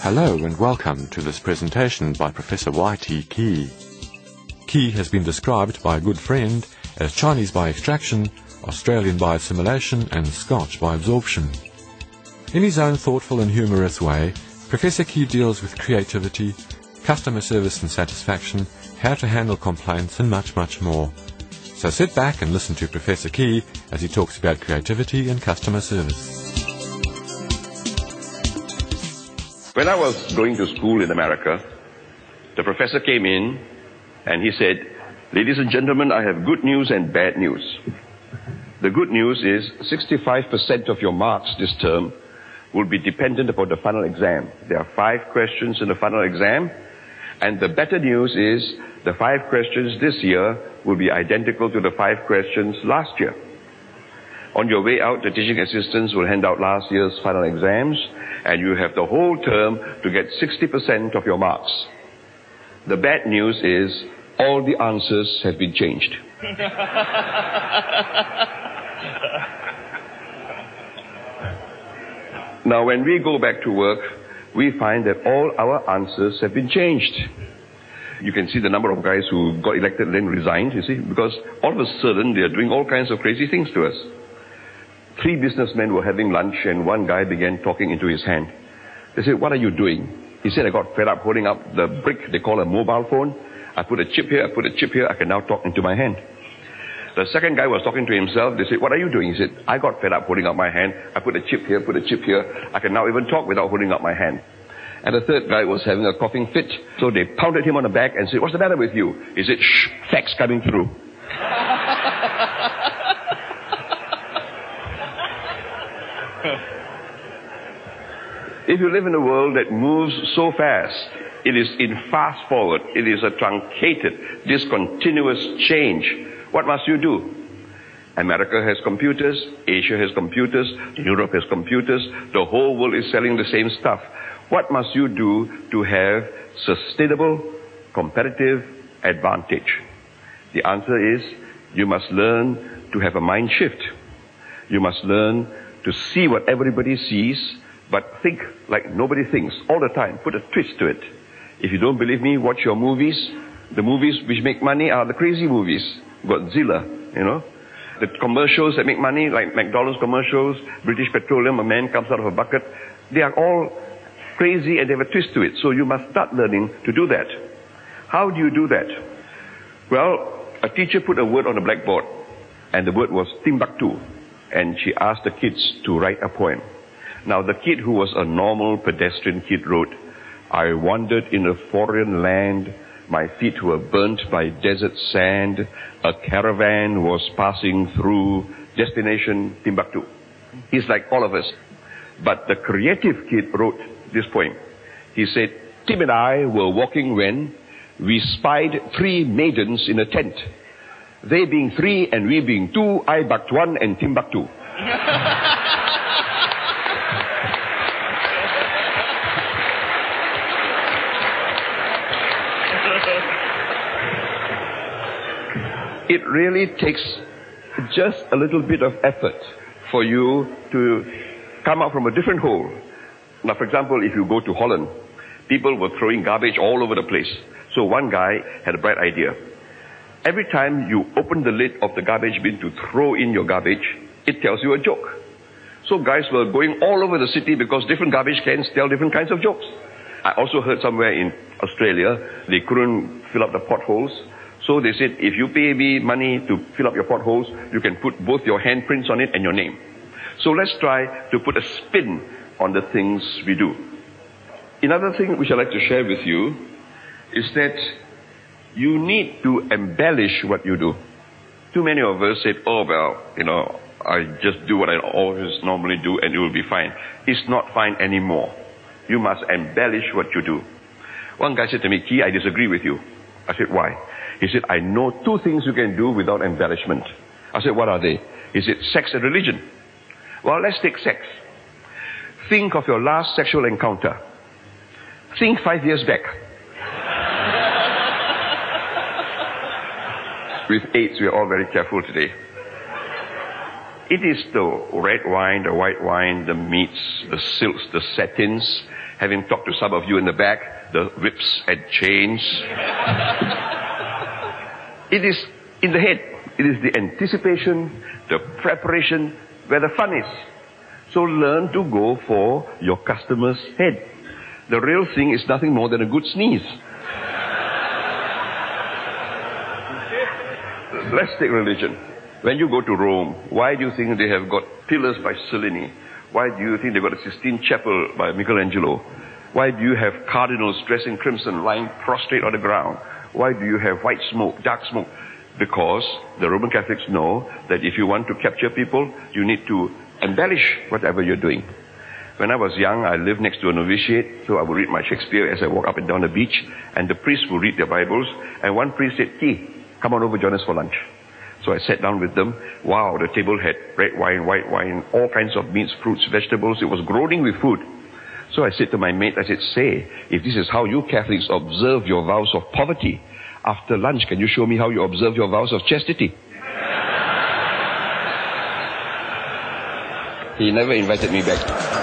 Hello and welcome to this presentation by Professor Y.T. Key. Key has been described by a good friend as Chinese by extraction, Australian by assimilation and Scotch by absorption. In his own thoughtful and humorous way, Professor Key deals with creativity, customer service and satisfaction, how to handle complaints and much, much more. So sit back and listen to Professor Key as he talks about creativity and customer service. When I was going to school in America, the professor came in and he said, "Ladies and gentlemen, I have good news and bad news. The good news is 65% of your marks this term will be dependent upon the final exam. There are 5 questions in the final exam, and the better news is the 5 questions this year will be identical to the 5 questions last year. On your way out, the teaching assistants will hand out last year's final exams, and you have the whole term to get 60% of your marks. The bad news is all the answers have been changed." Now, when we go back to work, we find that all our answers have been changed. You can see the number of guys who got elected and then resigned, you see, because all of a sudden they are doing all kinds of crazy things to us. 3 businessmen were having lunch and one guy began talking into his hand. They said, "What are you doing?" He said, "I got fed up holding up the brick they call a mobile phone. I put a chip here, I put a chip here, I can now talk into my hand." The second guy was talking to himself. They said, "What are you doing?" He said, "I got fed up holding up my hand. I put a chip here, put a chip here. I can now even talk without holding up my hand." And the third guy was having a coughing fit. So they pounded him on the back and said, "What's the matter with you?" He said, "Shh, facts coming through." If you live in a world that moves so fast, it is in fast forward, it is a truncated, discontinuous change, what must you do? America has computers, Asia has computers, Europe has computers, the whole world is selling the same stuff. What must you do to have sustainable, competitive advantage? The answer is, you must learn to have a mind shift. You must learn to see what everybody sees, but think like nobody thinks all the time. Put a twist to it. If you don't believe me, watch your movies. The movies which make money are the crazy movies. Godzilla, you know. The commercials that make money, like McDonald's commercials, British Petroleum, a man comes out of a bucket. They are all crazy and they have a twist to it. So you must start learning to do that. How do you do that? Well, a teacher put a word on the blackboard, and the word was Timbuktu. And she asked the kids to write a poem. Now, the kid who was a normal pedestrian kid wrote, "I wandered in a foreign land. My feet were burnt by desert sand. A caravan was passing through. Destination Timbuktu." He's like all of us. But the creative kid wrote this poem. He said, "Tim and I were walking when we spied 3 maidens in a tent. They being 3 and we being 2, I bucked 1 and Timbuktu." It really takes just a little bit of effort for you to come out from a different hole. Now, for example, if you go to Holland, people were throwing garbage all over the place. So one guy had a bright idea. Every time you open the lid of the garbage bin to throw in your garbage, it tells you a joke. So guys were going all over the city because different garbage cans tell different kinds of jokes. I also heard somewhere in Australia, they couldn't fill up the potholes. So they said, if you pay me money to fill up your potholes, you can put both your handprints on it and your name. So let's try to put a spin on the things we do. Another thing which I'd like to share with you is that you need to embellish what you do. Too many of us said, "Oh, well, you know, I just do what I always normally do and it will be fine." It's not fine anymore. You must embellish what you do. One guy said to me, "Key, I disagree with you." I said, "Why?" He said, "I know 2 things you can do without embellishment." I said, "What are they?" He said, "Sex and religion." Well, let's take sex. Think of your last sexual encounter. Think 5 years back. With AIDS, we are all very careful today. It is the red wine, the white wine, the meats, the silks, the satins. having talked to some of you in the back, the whips and chains. It is in the head. It is the anticipation, the preparation, where the fun is. So learn to go for your customer's head. The real thing is nothing more than a good sneeze. Let's take religion. When you go to Rome, why do you think they have got pillars by Cellini? Why do you think they've got a Sistine Chapel by Michelangelo? Why do you have cardinals dressed in crimson lying prostrate on the ground? Why do you have white smoke, dark smoke? Because the Roman Catholics know that if you want to capture people, you need to embellish whatever you're doing. When I was young, I lived next to a novitiate, so I would read my Shakespeare as I walk up and down the beach, and the priests would read their Bibles, and one priest said, "Key, come on over, join us for lunch." So I sat down with them. Wow, the table had red wine, white wine, all kinds of meats, fruits, vegetables. It was groaning with food. So I said to my mate, I said, "Say, if this is how you Catholics observe your vows of poverty, after lunch, can you show me how you observe your vows of chastity?" He never invited me back.